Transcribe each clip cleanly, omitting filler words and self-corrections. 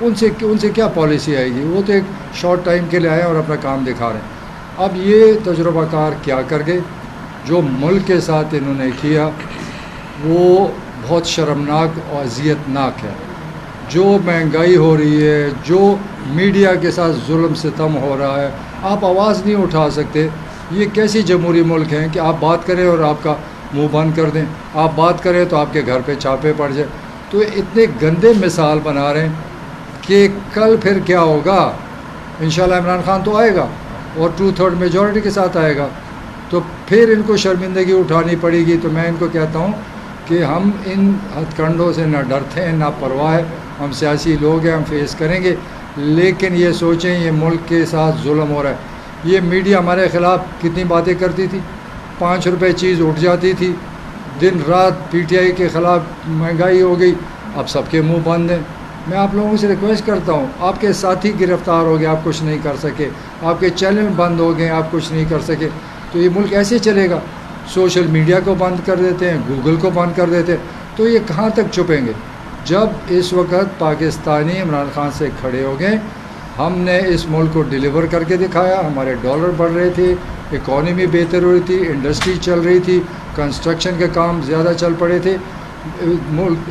ان سے کیا پالیسی آئے گی؟ وہ تو ایک شارٹ ٹائم کے لیے آئے اور اپنا کام دکھا رہے ہیں۔ اب یہ تجربہ کار کیا کر گئے، جو ملک کے ساتھ انہوں نے کیا وہ بہت شرمناک اور اذیت ناک ہے۔ جو مہنگائی ہو رہی ہے، جو میڈیا کے ساتھ ظلم ستم ہو رہا ہے، آپ آواز نہیں اٹھا سکتے۔ یہ کیسی جمہوری ملک ہیں کہ آپ بات کریں اور آپ کا منہ بند کر دیں، آپ بات کریں تو آپ کے گھر پہ چھاپے پڑ جائیں۔ تو اتنے گندے مثال بنا رہے ہیں کہ کل پھر کیا ہوگا؟ انشاءاللہ عمران خان تو آئے گا اور 2/3 میجورٹی کے ساتھ آئے گا، تو پھر ان کو شرمندگی اٹھانی پڑے گی۔ تو میں ان کو کہتا ہوں کہ ہم ان ہتھ کنڈوں سے نہ ڈرتے ہیں نہ پرواہ ہے، ہم سیاسی لوگ ہیں، ہم فیس کریں گے، لیکن یہ سوچیں یہ ملک کے ساتھ ظلم ہو رہا ہے۔ یہ میڈیا ہمارے خلاف کتنی باتیں کرتی تھی، 5 روپے چیز اٹھ جاتی تھی، دن رات پی ٹی آئی کے خلاف مہنگائی ہو گئی، اب سب کے منہ بند ہیں۔ میں آپ لوگوں سے ریکویسٹ کرتا ہوں، آپ کے ساتھی گرفتار ہو گئے، آپ کچھ نہیں کر سکے، آپ کے چینل بند ہو گئے، آپ کچھ نہیں کر سکے، تو یہ ملک ایسے چلے گا؟ سوشل میڈیا کو بند کر دیتے ہیں، گوگل کو بند کر دیتے ہیں، تو یہ کہاں تک چھپیں گے؟ جب اس وقت پاکستانی عمران خان سے کھڑے ہو گئے، ہم نے اس ملک کو ڈیلیور کر کے دکھایا، ہمارے ڈالر بڑھ رہے تھے، اکانومی بہتر ہو رہی تھی، انڈسٹری چل رہی تھی، کنسٹرکشن کے کام زیادہ چل پڑے تھے،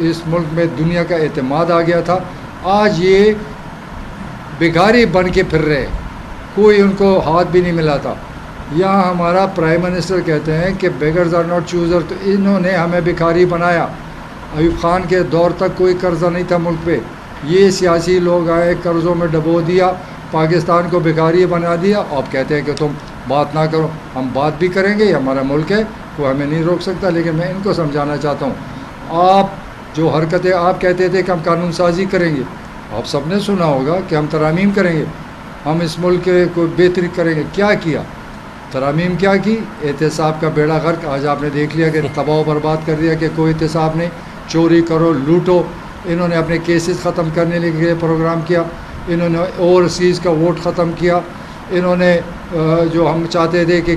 اس ملک میں دنیا کا اعتماد آ گیا تھا۔ آج یہ بھکاری بن کے پھر رہے، کوئی ان کو ہاتھ بھی نہیں ملا تھا۔ یہاں ہمارا پرائم منسٹر کہتے ہیں کہ بیگرز آر ناٹ چوزر، تو انہوں نے ہمیں بھکاری بنایا۔ ایوب خان کے دور تک کوئی قرضہ نہیں تھا ملک پہ، یہ سیاسی لوگ آئے، قرضوں میں ڈبو دیا، پاکستان کو بھکاری بنا دیا۔ آپ کہتے ہیں کہ تم بات نہ کرو، ہم بات بھی کریں گے، یہ ہمارا ملک ہے، وہ ہمیں نہیں روک سکتا۔ لیکن میں ان کو سمجھانا چاہتا ہوں، آپ جو حرکتیں آپ کہتے تھے کہ ہم قانون سازی کریں گے، آپ سب نے سنا ہوگا کہ ہم ترامیم کریں گے، ہم اس ملک کو بہتری کریں گے، کیا کیا؟ ترامیم کیا کی؟ احتساب کا بیڑا غرق۔ آج آپ نے دیکھ لیا کہ تباہ و برباد کر دیا کہ کوئی احتساب نہیں، چوری کرو، لوٹو۔ انہوں نے اپنے کیسز ختم کرنے کے لیے پروگرام کیا، انہوں نے اوورسیز کا ووٹ ختم کیا، انہوں نے جو ہم چاہتے تھے کہ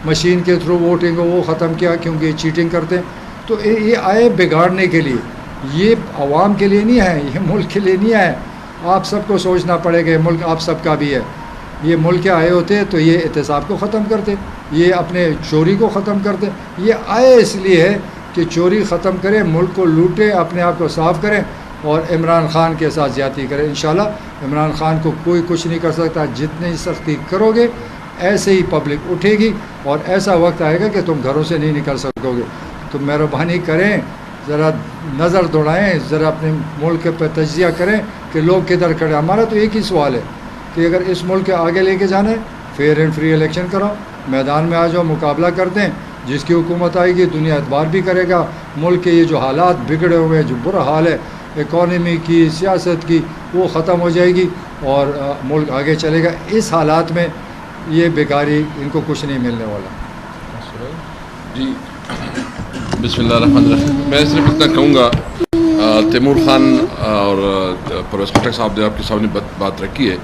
مشین کے تھرو ووٹنگ ہو وہ ختم کیا، کیونکہ یہ چیٹنگ کرتے ہیں۔ تو یہ آئے بگاڑنے کے لیے، یہ عوام کے لیے نہیں ہے، یہ ملک کے لیے نہیں ہے۔ آپ سب کو سوچنا پڑے گا، یہ ملک آپ سب کا بھی ہے۔ یہ ملک آئے ہوتے تو یہ احتساب کو ختم کرتے، یہ اپنے چوری کو ختم کرتے۔ یہ آئے اس لیے ہے کہ چوری ختم کریں، ملک کو لوٹیں، اپنے آپ کو صاف کریں اور عمران خان کے ساتھ زیادتی کریں۔ انشاءاللہ عمران خان کو کوئی کچھ نہیں کر سکتا۔ جتنی سختی کرو گے ایسے ہی پبلک اٹھے گی اور ایسا وقت آئے گا کہ تم گھروں سے نہیں نکل سکو گے۔ تو مہربانی کریں، ذرا نظر دوڑائیں، ذرا اپنے ملک پہ تجزیہ کریں کہ لوگ کدھر کھڑے۔ ہمارا تو ایک ہی سوال ہے کہ اگر اس ملک کے آگے لے کے جانا ہے، فیئر اینڈ فری الیکشن کراؤ، میدان میں آ جاؤ، مقابلہ کرتے ہیں، جس کی حکومت آئے گی دنیا اعتبار بھی کرے گا۔ ملک کے یہ جو حالات بگڑے ہوئے ہیں، جو برا حال ہے اکانومی کی، سیاست کی، وہ ختم ہو جائے گی اور ملک آگے چلے گا۔ اس حالات میں یہ بیکاری ان کو کچھ نہیں ملنے والا۔ جی بسم اللہ الرحمن الرحیم۔ میں صرف اتنا کہوں گا، تیمور خان اور پرویز خٹک صاحب نے آپ کے سامنے بات رکھی ہے۔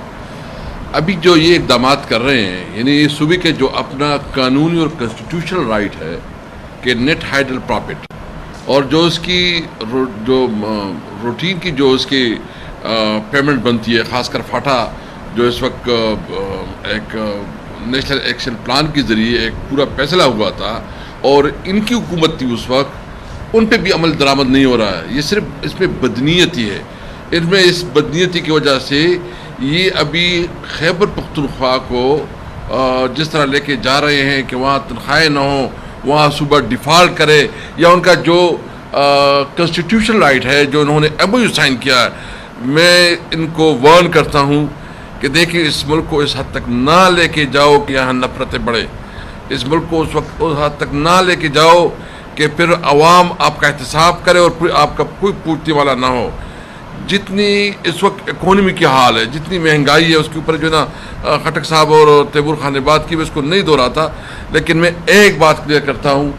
ابھی جو یہ اقدامات کر رہے ہیں، یعنی یہ صوبے کے جو اپنا قانونی اور کنسٹیٹیوشنل رائٹ ہے کہ نیٹ ہائیڈل پرافٹ، اور جو اس کی جو روٹین کی جو اس کی پیمنٹ بنتی ہے، خاص کر فاٹا جو اس وقت ایک نیشنل ایکشن پلان کے ذریعے ایک پورا فیصلہ ہوا تھا اور ان کی حکومت تھی اس وقت، ان پہ بھی عمل درآمد نہیں ہو رہا ہے۔ یہ صرف اس میں بدنیتی ہے، ان میں اس بدنیتی کی وجہ سے یہ ابھی خیبر پختونخوا کو جس طرح لے کے جا رہے ہیں کہ وہاں تنخواہیں نہ ہوں، وہاں صوبہ ڈیفالٹ کرے، یا ان کا جو کنسٹیٹیوشن رائٹ ہے جو انہوں نے ایم او یو سائن کیا ہے، میں ان کو وارن کرتا ہوں کہ دیکھیں اس ملک کو اس حد تک نہ لے کے جاؤ کہ یہاں نفرتیں بڑھے، اس ملک کو اس وقت اس حد تک نہ لے کے جاؤ کہ پھر عوام آپ کا احتساب کرے اور پھر آپ کا کوئی پوچھنے والا نہ ہو۔ جتنی اس وقت اکانومی کی حال ہے، جتنی مہنگائی ہے، اس کے اوپر جو نا خٹک صاحب اور تیمور خان نے بات کی، میں اس کو نہیں دہراتا، لیکن میں ایک بات کلیئر کرتا ہوں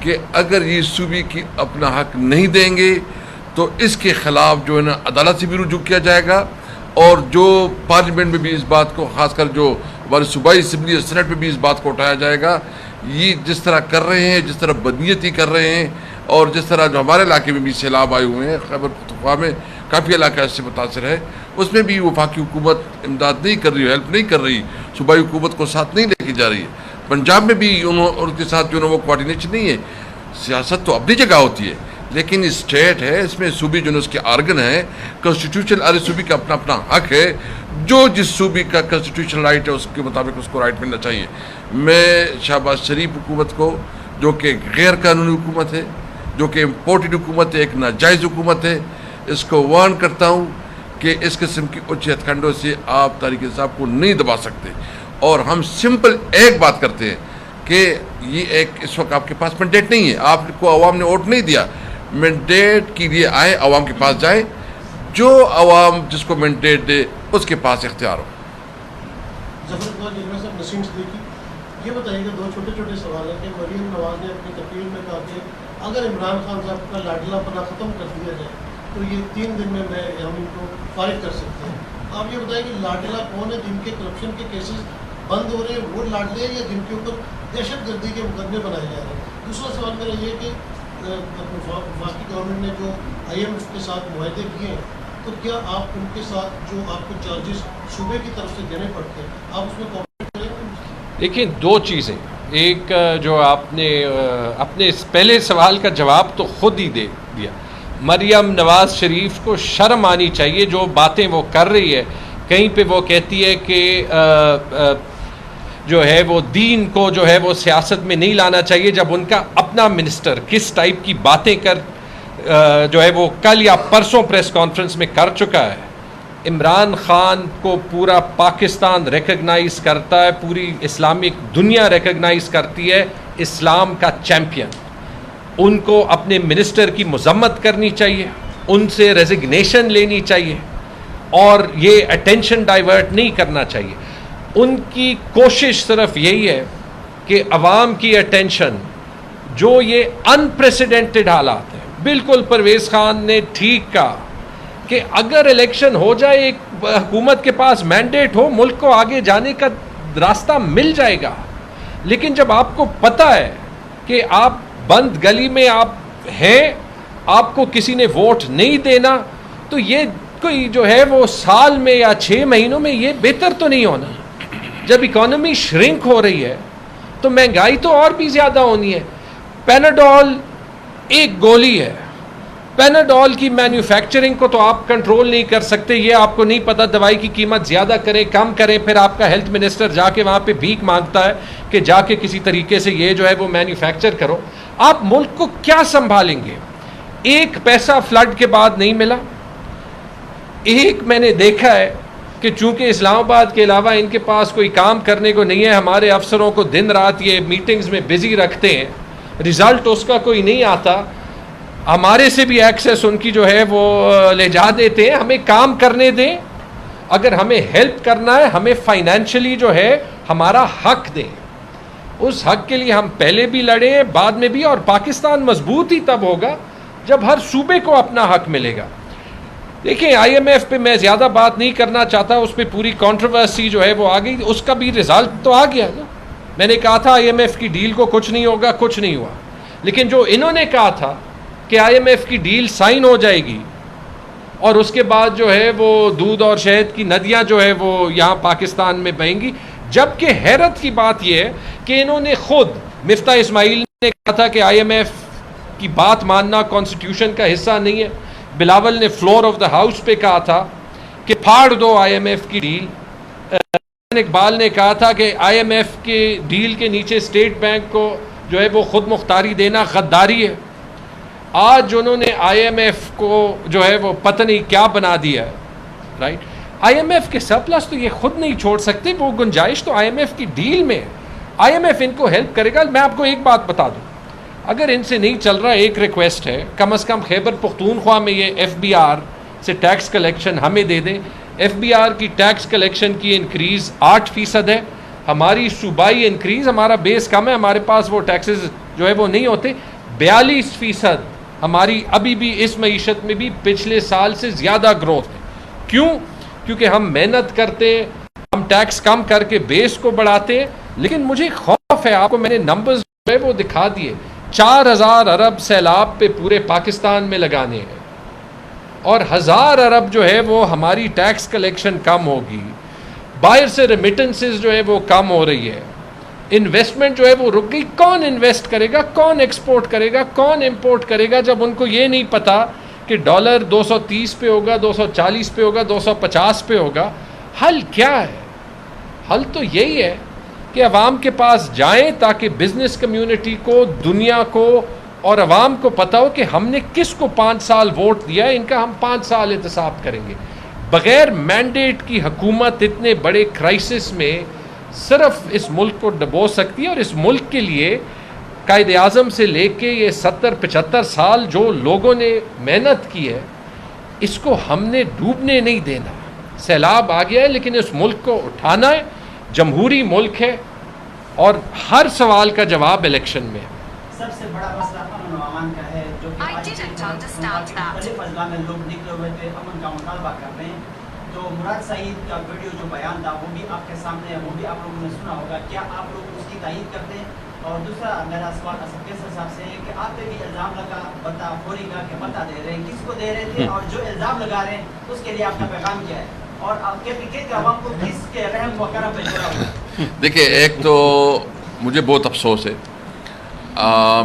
کہ اگر یہ صوبے کی اپنا حق نہیں دیں گے تو اس کے خلاف جو ہے نا عدالت سے بھی رجوع کیا جائے گا، اور جو پارلیمنٹ میں بھی اس بات کو، خاص کر جو ہماری صوبائی اسمبلی اور سینٹ میں بھی اس بات کو اٹھایا جائے گا۔ یہ جس طرح کر رہے ہیں، جس طرح بدنیتی کر رہے ہیں، اور جس طرح جو ہمارے علاقے میں بھی سیلاب آئے ہوئے ہیں خیبر پختونخوا میں، کافی علاقہ اس سے متاثر ہے. اس میں بھی وفاقی حکومت امداد نہیں کر رہی، ہیلپ نہیں کر رہی، صوبائی حکومت کو ساتھ نہیں لے کے جا رہی ہے. پنجاب میں بھی ان کے ساتھ جو ہے وہ کوارڈینیشن نہیں ہے. سیاست تو اپنی جگہ ہوتی ہے، لیکن اسٹیٹ ہے، اس میں صوبی جو اس کے آرگن ہے، کانسٹیٹیوشن ہر صوبے کا اپنا اپنا حق ہے. جو جس صوبے کا کانسٹیٹیوشن رائٹ ہے اس کے مطابق اس کو رائٹ ملنا چاہیے. میں شہباز شریف حکومت کو، جو کہ غیر قانونی حکومت ہے، جو کہ امپورٹڈ حکومت ہے، ایک ناجائز حکومت ہے، اس کو وارن کرتا ہوں کہ اس قسم کی اچھ ہتھ کنڈوں سے آپ طارق صاحب کو نہیں دبا سکتے. اور ہم سمپل ایک بات کرتے ہیں کہ یہ ایک اس وقت آپ کے پاس مینڈیٹ نہیں ہے، آپ کو عوام نے ووٹ نہیں دیا. مینڈیٹ کے لیے آئے، عوام کے پاس جائیں، جو عوام جس کو مینڈیٹ دے اس کے پاس اختیار ہو. نسیم صدیقی، یہ بتائیے کہ دو چھوٹے چھوٹے سوال ہیں کہ مریم نواز نے اپنی تقریر میں کہا کہ اگر عمران خان صاحب کا لاڈلا پناہ ختم کر دیا جائے تو یہ 3 دن میں ہم ان کو فارغ کر سکتے ہیں. آپ یہ بتائیں کہ لاڈلا کون ہے جن کے کرپشن کے کیسز بند ہو رہے ہیں، وہ لاڈلے ہیں یا جن کے اوپر دہشت گردی کے مقدمے بنائے جا رہے ہیں؟ دوسرا سوال میرا یہ کہ وفاقی گورنمنٹ نے جو IMF کے ساتھ معاہدے کیے ہیں، تو کیا آپ ان کے ساتھ جو آپ کو چارجز صوبے کی طرف سے دینے پڑتے ہیں آپ اس میں کوپریٹ کریں گے؟ دیکھیں، 2 چیزیں. ایک جو آپ نے اپنے پہلے سوال کا جواب تو خود ہی دے دیا. مریم نواز شریف کو شرم آنی چاہیے جو باتیں وہ کر رہی ہے. کہیں پہ وہ کہتی ہے کہ جو ہے وہ دین کو جو ہے وہ سیاست میں نہیں لانا چاہیے، جب ان کا اپنا منسٹر کس ٹائپ کی باتیں کر جو ہے وہ کل یا پرسوں پریس کانفرنس میں کر چکا ہے. عمران خان کو پورا پاکستان ریکگنائز کرتا ہے، پوری اسلامک دنیا ریکگنائز کرتی ہے اسلام کا چیمپئن. ان کو اپنے منسٹر کی مذمت کرنی چاہیے، ان سے ریزگنیشن لینی چاہیے اور یہ اٹینشن ڈائیورٹ نہیں کرنا چاہیے. ان کی کوشش صرف یہی ہے کہ عوام کی اٹینشن، جو یہ انپریسیڈنٹڈ حالات ہیں، بالکل پرویز خان نے ٹھیک کہا کہ اگر الیکشن ہو جائے، ایک حکومت کے پاس مینڈیٹ ہو، ملک کو آگے جانے کا راستہ مل جائے گا. لیکن جب آپ کو پتہ ہے کہ آپ بند گلی میں آپ ہیں، آپ کو کسی نے ووٹ نہیں دینا، تو یہ کوئی جو ہے وہ سال میں یا 6 مہینوں میں یہ بہتر تو نہیں ہونا. جب اکانومی شرنک ہو رہی ہے تو مہنگائی تو اور بھی زیادہ ہونی ہے. پیناڈول ایک گولی ہے، پیناڈول کی مینوفیکچرنگ کو تو آپ کنٹرول نہیں کر سکتے. یہ آپ کو نہیں پتہ دوائی کی قیمت زیادہ کریں کم کریں، پھر آپ کا ہیلتھ منسٹر جا کے وہاں پہ بھیک مانگتا ہے کہ جا کے کسی طریقے سے یہ جو ہے وہ مینوفیکچر کرو. آپ ملک کو کیا سنبھالیں گے؟ ایک پیسہ فلڈ کے بعد نہیں ملا. ایک میں نے دیکھا ہے کہ چونکہ اسلام آباد کے علاوہ ان کے پاس کوئی کام کرنے کو نہیں ہے، ہمارے افسروں کو دن رات یہ میٹنگز میں بزی رکھتے ہیں، رزلٹ اس کا کوئی نہیں آتا. ہمارے سے بھی ایکسیس ان کی جو ہے وہ لے جا دیتے ہیں. ہمیں کام کرنے دیں، اگر ہمیں ہیلپ کرنا ہے ہمیں فائنینشلی جو ہے ہمارا حق دیں. اس حق کے لیے ہم پہلے بھی لڑے ہیں، بعد میں بھی، اور پاکستان مضبوط ہی تب ہوگا جب ہر صوبے کو اپنا حق ملے گا. دیکھیں IMF پہ میں زیادہ بات نہیں کرنا چاہتا، اس پہ پوری کنٹروورسی جو ہے وہ آ گئی. اس کا بھی رزلٹ تو آ گیا نا. میں نے کہا تھا IMF کی ڈیل کو کچھ نہیں ہوگا، کچھ نہیں ہوا. لیکن جو انہوں نے کہا تھا کہ IMF کی ڈیل سائن ہو جائے گی اور اس کے بعد جو ہے وہ دودھ اور شہد کی ندیاں جو ہے وہ یہاں پاکستان میں بہیں گی. جبکہ حیرت کی بات یہ ہے کہ انہوں نے خود، مفتاح اسماعیل نے کہا تھا کہ IMF کی بات ماننا کانسٹیٹیوشن کا حصہ نہیں ہے. بلاول نے فلور آف دا ہاؤس پہ کہا تھا کہ پھاڑ دو IMF کی ڈیل. اقبال نے کہا تھا کہ IMF کے ڈیل کے نیچے اسٹیٹ بینک کو جو ہے وہ خود مختاری دینا غداری ہے. آج انہوں نے IMF کو جو ہے وہ پتہ نہیں کیا بنا دیا ہے. رائٹ، IMF کے سرپلس تو یہ خود نہیں چھوڑ سکتے، وہ گنجائش تو IMF کی ڈیل میں ہے. IMF ان کو ہیلپ کرے گا. میں آپ کو ایک بات بتا دوں، اگر ان سے نہیں چل رہا، ایک ریکویسٹ ہے، کم از کم خیبر پختونخوا میں یہ FBR سے ٹیکس کلیکشن ہمیں دے دیں. FBR کی ٹیکس کلیکشن کی انکریز 8% ہے. ہماری صوبائی انکریز، ہمارا بیس کم ہے، ہمارے پاس وہ ٹیکسز جو ہے وہ نہیں ہوتے. 42% ہماری ابھی بھی اس معیشت میں بھی پچھلے سال سے زیادہ گروتھ ہے. کیوں؟ کیونکہ ہم محنت کرتے ہیں، ہم ٹیکس کم کر کے بیس کو بڑھاتے ہیں. لیکن مجھے خوف ہے، آپ کو میں نے نمبرز جو ہے وہ دکھا دیے، 4000 ارب سیلاب پہ پورے پاکستان میں لگانے ہیں. اور 1000 ارب جو ہے وہ ہماری ٹیکس کلیکشن کم ہوگی, باہر سے ریمیٹنسز جو ہے وہ کم ہو رہی ہے, انویسٹمنٹ جو ہے وہ رک گئی. کون انویسٹ کرے گا, کون ایکسپورٹ کرے گا, کون امپورٹ کرے گا, جب ان کو یہ نہیں پتا کہ ڈالر 230 پہ ہوگا, 240 پہ ہوگا, 250 پہ ہوگا. حل کیا ہے؟ حل تو یہی ہے کہ عوام کے پاس جائیں تاکہ بزنس کمیونٹی کو, دنیا کو اور عوام کو پتہ ہو کہ ہم نے کس کو 5 سال ووٹ دیا ہے, ان کا ہم 5 سال احتساب کریں گے. بغیر مینڈیٹ کی حکومت اتنے بڑے کرائسس میں صرف اس ملک کو ڈبو سکتی ہے, اور اس ملک کے لیے قائد اعظم سے لے کے یہ 70-75 سال جو لوگوں نے محنت کی ہے, اس کو ہم نے ڈوبنے نہیں دینا. سیلاب آ گیا ہے لیکن اس ملک کو اٹھانا ہے. جمہوری ملک ہے اور ہر سوال کا جواب الیکشن میں ہے. سب سے بڑا مسئلہ امن و امان کا ہے, جو کہ مختلف اضلاع میں لوگ نکلے ہوئے تھے, امن کا مطالبہ کر رہے ہیں. تو مراد سعید کا ویڈیو جو بیان تھا وہ بھی آپ کے سامنے ہے, وہ بھی آپ لوگوں نے سنا ہوگا. کیا آپ لوگ اس کی تائید کرتے ہیں؟ اور دوسرا میرا سوال اسد کیسر صاحب سے ہے کہ آپ پہ بھی الزام لگا بتا فوری کا کہ بتا دے رہے ہیں, کس کو دے رہے تھے, اور جو الزام لگا رہے ہیں اس کے لیے آپ کا پیغام کیا ہے, اور آپ کے عوام کو کس کے رحم و کرم پہ چھوڑا ہوا؟ دیکھیے, ایک تو مجھے بہت افسوس ہے,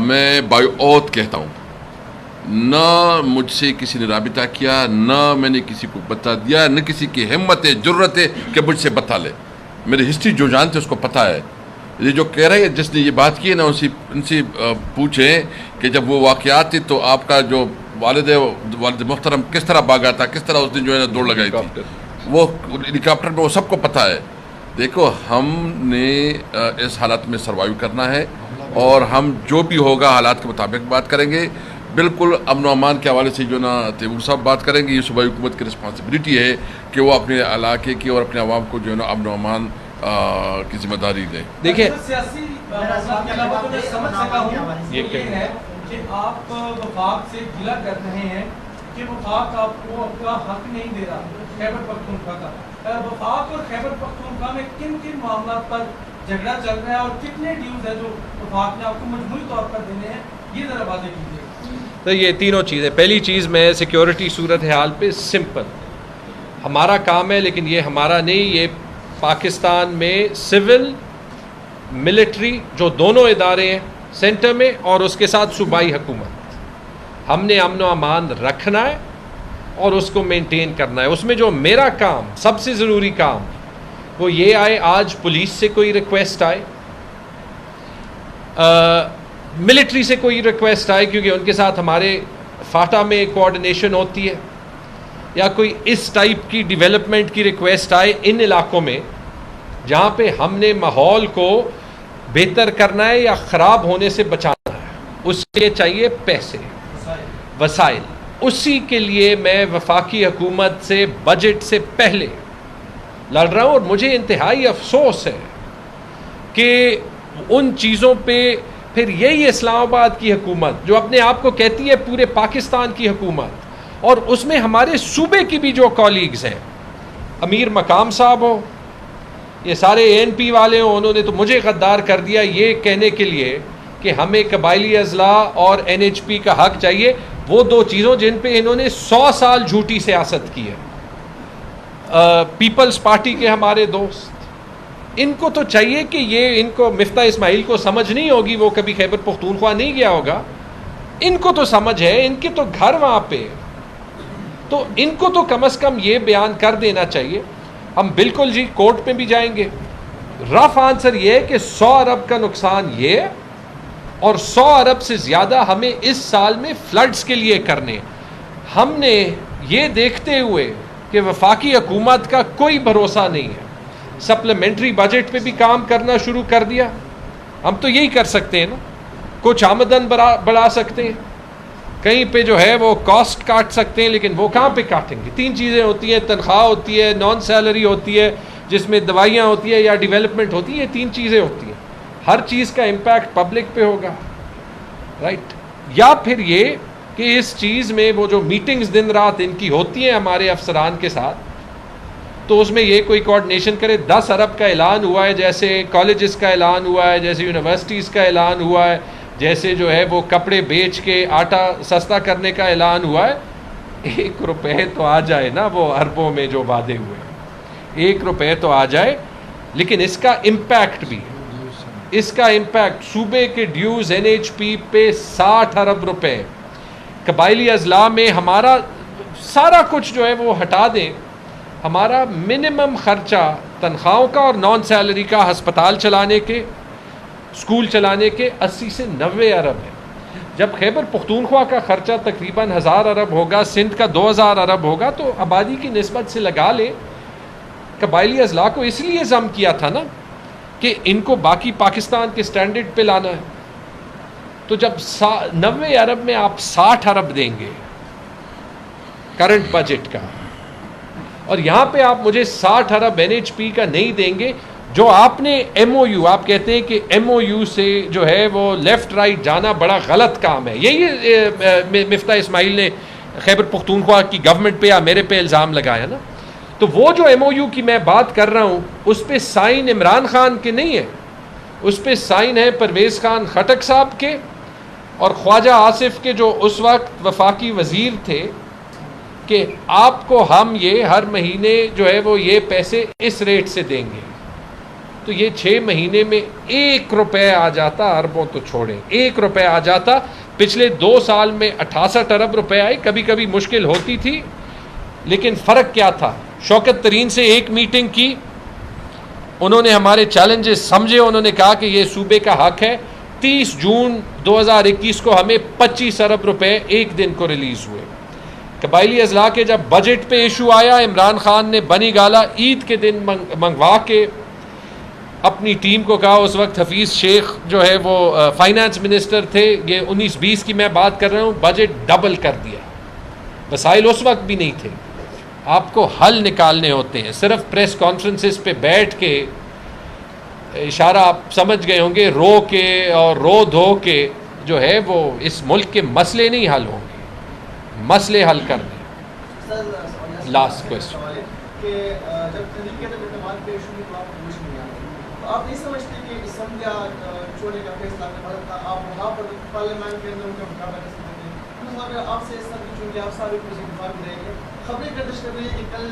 میں بائی اوت کہتا ہوں, نہ مجھ سے کسی نے رابطہ کیا, نہ میں نے کسی کو بتا دیا, نہ کسی کی ہمت ہے, جرت ہے کہ مجھ سے بتا لے. میری ہسٹری جو جانتے اس کو پتہ ہے. یہ جو کہہ رہے ہیں, جس نے یہ بات کی ہے نا, ان سے پوچھیں کہ جب وہ واقعات تھے تو آپ کا جو والد محترم کس طرح بھاگا تھا, کس طرح اس نے جو ہے نا دوڑ لگائی تھی, وہ ہیلی کاپٹر میں, وہ سب کو پتہ ہے. دیکھو, ہم نے اس حالات میں سروائیو کرنا ہے, اور ہم جو بھی ہوگا حالات کے مطابق بات کریں گے. بالکل امن و امان کے حوالے سے جو نا تیمور صاحب بات کریں گے, یہ صوبائی حکومت کی رسپانسبلٹی ہے کہ وہ اپنے علاقے کی اور اپنے عوام کو جو ہے نا امن و امان کی ذمہ داری دیں. دیکھیں, سیاسی سمجھ سکا ہوں یہ ہے کہ آپ وفاق سے گلہ کر رہے ہیں کہ وفاق آپ کو اپنا حق نہیں دے رہا خیبر پختونخوا کا. وفاق اور خیبر پختونخوا میں کن کن معاملات پر جھگڑا چل رہا ہے, اور کتنے ڈیوز ہیں جو وفاق نے آپ کو مجموعی طور پر دینے ہیں, یہ ذرا واضح کیجیے. تو یہ تینوں چیزیں. پہلی چیز میں سیکیورٹی صورتحال پہ سمپل ہمارا کام ہے, لیکن یہ ہمارا نہیں, یہ پاکستان میں سول ملٹری جو دونوں ادارے ہیں سینٹر میں اور اس کے ساتھ صوبائی حکومت, ہم نے امن و امان رکھنا ہے اور اس کو مینٹین کرنا ہے. اس میں جو میرا کام, سب سے ضروری کام وہ یہ آئے, آج پولیس سے کوئی ریکویسٹ آئے, ملٹری سے کوئی ریکویسٹ آئے کیونکہ ان کے ساتھ ہمارے فاٹا میں کوآرڈینیشن ہوتی ہے, یا کوئی اس ٹائپ کی ڈیولپمنٹ کی ریکویسٹ آئے ان علاقوں میں جہاں پہ ہم نے ماحول کو بہتر کرنا ہے یا خراب ہونے سے بچانا ہے, اس کے چاہیے پیسے, وسائل. اسی کے لیے میں وفاقی حکومت سے بجٹ سے پہلے لڑ رہا ہوں, اور مجھے انتہائی افسوس ہے کہ ان چیزوں پہ پھر یہی اسلام آباد کی حکومت جو اپنے آپ کو کہتی ہے پورے پاکستان کی حکومت, اور اس میں ہمارے صوبے کی بھی جو کولیگز ہیں, امیر مقام صاحب ہو, یہ سارے ANP والے ہوں, انہوں نے تو مجھے غدار کر دیا یہ کہنے کے لیے کہ ہمیں قبائلی اضلاع اور NHP کا حق چاہیے. وہ دو چیزوں جن پہ انہوں نے 100 سال جھوٹی سیاست کی ہے. پیپلز پارٹی کے ہمارے دوست, ان کو تو چاہیے کہ یہ, ان کو مفتاح اسماعیل کو سمجھ نہیں ہوگی, وہ کبھی خیبر پختونخوا نہیں گیا ہوگا, ان کو تو سمجھ ہے, ان کے تو گھر وہاں پہ, تو ان کو تو کم از کم یہ بیان کر دینا چاہیے. ہم بالکل جی کورٹ میں بھی جائیں گے. رف آنسر یہ ہے کہ 100 ارب کا نقصان یہ ہے, اور 100 ارب سے زیادہ ہمیں اس سال میں فلڈز کے لیے کرنے. ہم نے یہ دیکھتے ہوئے کہ وفاقی حکومت کا کوئی بھروسہ نہیں ہے, سپلیمنٹری بجٹ پہ بھی کام کرنا شروع کر دیا. ہم تو یہی کر سکتے ہیں نا, کچھ آمدن بڑھا سکتے ہیں, کہیں پہ جو ہے وہ کاسٹ کاٹ سکتے ہیں, لیکن وہ کہاں پہ کاٹیں گے؟ 3 چیزیں ہوتی ہیں, تنخواہ ہوتی ہے, نان سیلری ہوتی ہے جس میں دوائیاں ہوتی ہے یا ڈیولپمنٹ ہوتی ہے, یہ 3 چیزیں ہوتی ہیں. ہر چیز کا امپیکٹ پبلک پہ ہوگا, رائٹ. یا پھر یہ کہ اس چیز میں وہ جو میٹنگز دن رات ان کی ہوتی ہیں ہمارے افسران کے ساتھ, تو اس میں یہ کوئی کوآرڈینیشن کرے. 10 ارب کا اعلان ہوا ہے, جیسے کالجز کا اعلان ہوا ہے, جیسے یونیورسٹیز کا اعلان ہوا ہے, جیسے جو ہے وہ کپڑے بیچ کے آٹا سستا کرنے کا اعلان ہوا ہے. 1 روپے تو آ جائے نا، وہ اربوں میں جو وعدے ہوئے 1 روپے تو آ جائے، لیکن اس کا امپیکٹ بھی ہے، اس کا امپیکٹ صوبے کے ڈیوز NHP پہ 60 ارب روپے، قبائلی اضلاع میں ہمارا سارا کچھ جو ہے وہ ہٹا دیں، ہمارا منیمم خرچہ تنخواہوں کا اور نان سیلری کا ہسپتال چلانے کے، اسکول چلانے کے 80 سے 90 ارب ہے۔ جب خیبر پختونخوا کا خرچہ تقریباً 1000 ارب ہوگا، سندھ کا 2000 ارب ہوگا، تو آبادی کی نسبت سے لگا لیں۔ قبائلی اضلاع کو اس لیے ضم کیا تھا نا کہ ان کو باقی پاکستان کے سٹینڈرڈ پہ لانا ہے، تو جب 90 ارب میں آپ 60 ارب دیں گے کرنٹ بجٹ کا، اور یہاں پہ آپ مجھے 60 ارب NHP کا نہیں دیں گے، جو آپ نے MOU، آپ کہتے ہیں کہ MOU سے جو ہے وہ لیفٹ رائٹ جانا بڑا غلط کام ہے، یہی مفتاح اسماعیل نے خیبر پختونخوا کی گورنمنٹ پہ یا میرے پہ الزام لگایا نا۔ تو وہ جو MOU کی میں بات کر رہا ہوں، اس پہ سائن عمران خان کے نہیں ہے، اس پہ سائن ہے پرویز خان خٹک صاحب کے اور خواجہ آصف کے، جو اس وقت وفاقی وزیر تھے، کہ آپ کو ہم یہ ہر مہینے جو ہے وہ یہ پیسے اس ریٹ سے دیں گے۔ تو یہ 6 مہینے میں 1 روپے آ جاتا، اربوں تو چھوڑیں، 1 روپے آ جاتا۔ پچھلے 2 سال میں 68 ارب روپے آئے، کبھی کبھی مشکل ہوتی تھی، لیکن فرق کیا تھا؟ شوکت ترین سے ایک میٹنگ کی، انہوں نے ہمارے چیلنجز سمجھے، انہوں نے کہا کہ یہ صوبے کا حق ہے۔ 30 جون 2021 کو ہمیں 25 ارب روپے ایک دن کو ریلیز ہوئے۔ قبائلی اضلاع کے جب بجٹ پہ ایشو آیا، عمران خان نے بنی گالا عید کے دن منگوا کے اپنی ٹیم کو کہا، اس وقت حفیظ شیخ جو ہے وہ فائنانس منسٹر تھے، یہ 19-20 کی میں بات کر رہا ہوں، بجٹ ڈبل کر دیا۔ وسائل اس وقت بھی نہیں تھے، آپ کو حل نکالنے ہوتے ہیں، صرف پریس کانفرنسز پہ بیٹھ کے اشارہ آپ سمجھ گئے ہوں گے، رو کے اور رو دھو کے جو ہے وہ اس ملک کے مسئلے نہیں حل ہوں گے، مسئلے حل کر دیں۔ لاسٹ کویسچن، آپ نہیں سمجھتے کہ اسمبلیاں چھوڑنے کا فیصلہ غلط تھا؟ آپ وہاں پر پارلیمنٹ کے اندر ان کا مقابلہ کر سکتے تھے، اگر آپ سے اسمبلی چونکہ آپ سابق وزیر دفاع بھی رہیں گے، خبریں گردش کر رہی ہے کہ کل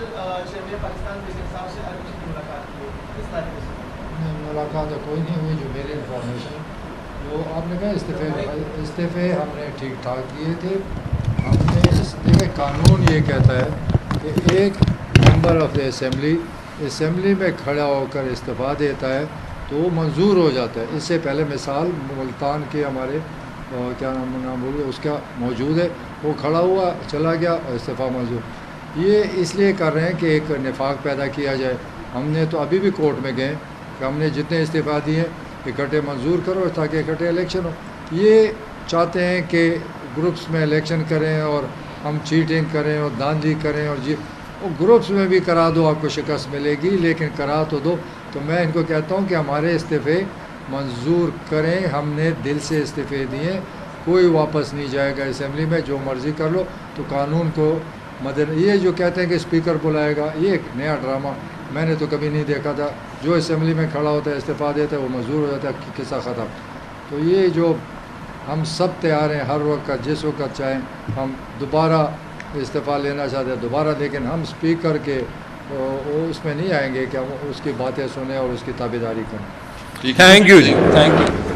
چیئرمین پاکستان وزیر صاحب سے عربی کی ملاقات کی، کس طرح سے ملاقات کوئی نہیں ہوئی، جو میری انفارمیشن وہ آپ نے کہا استعفے ہم نے ٹھیک ٹھاک کیے تھے۔ ہم نے دیکھیں قانون یہ کہتا ہے کہ ایک ممبر آف دا اسمبلی میں کھڑا ہو کر استعفیٰ دیتا ہے تو وہ منظور ہو جاتا ہے۔ اس سے پہلے مثال ملتان کے ہمارے کیا نام بولے اس کا موجود ہے، وہ کھڑا ہوا چلا گیا اور استعفیٰ منظور۔ یہ اس لیے کر رہے ہیں کہ ایک نفاق پیدا کیا جائے۔ ہم نے تو ابھی بھی کورٹ میں گئے کہ ہم نے جتنے استعفیٰ دیے اکٹھے منظور کرو تاکہ اکٹھے الیکشن ہو۔ یہ چاہتے ہیں کہ گروپس میں الیکشن کریں اور ہم چیٹنگ کریں اور داندھی کریں، اور گروپس میں بھی کرا دو، آپ کو شکست ملے گی، لیکن کرا تو دو۔ تو میں ان کو کہتا ہوں کہ ہمارے استعفے منظور کریں، ہم نے دل سے استعفے دیے، کوئی واپس نہیں جائے گا اسمبلی میں، جو مرضی کر لو۔ تو قانون کو یہ جو کہتے ہیں کہ اسپیکر بلائے گا، یہ ایک نیا ڈرامہ میں نے تو کبھی نہیں دیکھا تھا۔ جو اسمبلی میں کھڑا ہوتا ہے استعفیٰ دیتا ہے وہ منظور ہو جاتا ہے، قصہ ختم۔ تو یہ جو ہم سب تیار ہیں ہر وقت جس وقت چاہیں ہم دوبارہ استعفیٰ لینا چاہتے ہیں دوبارہ، لیکن ہم اسپیکر کے اس میں نہیں آئیں گے کہ ہم اس کی باتیں سنیں اور اس کی تابعداری کریں۔ تھینک یو جی، تھینک یو۔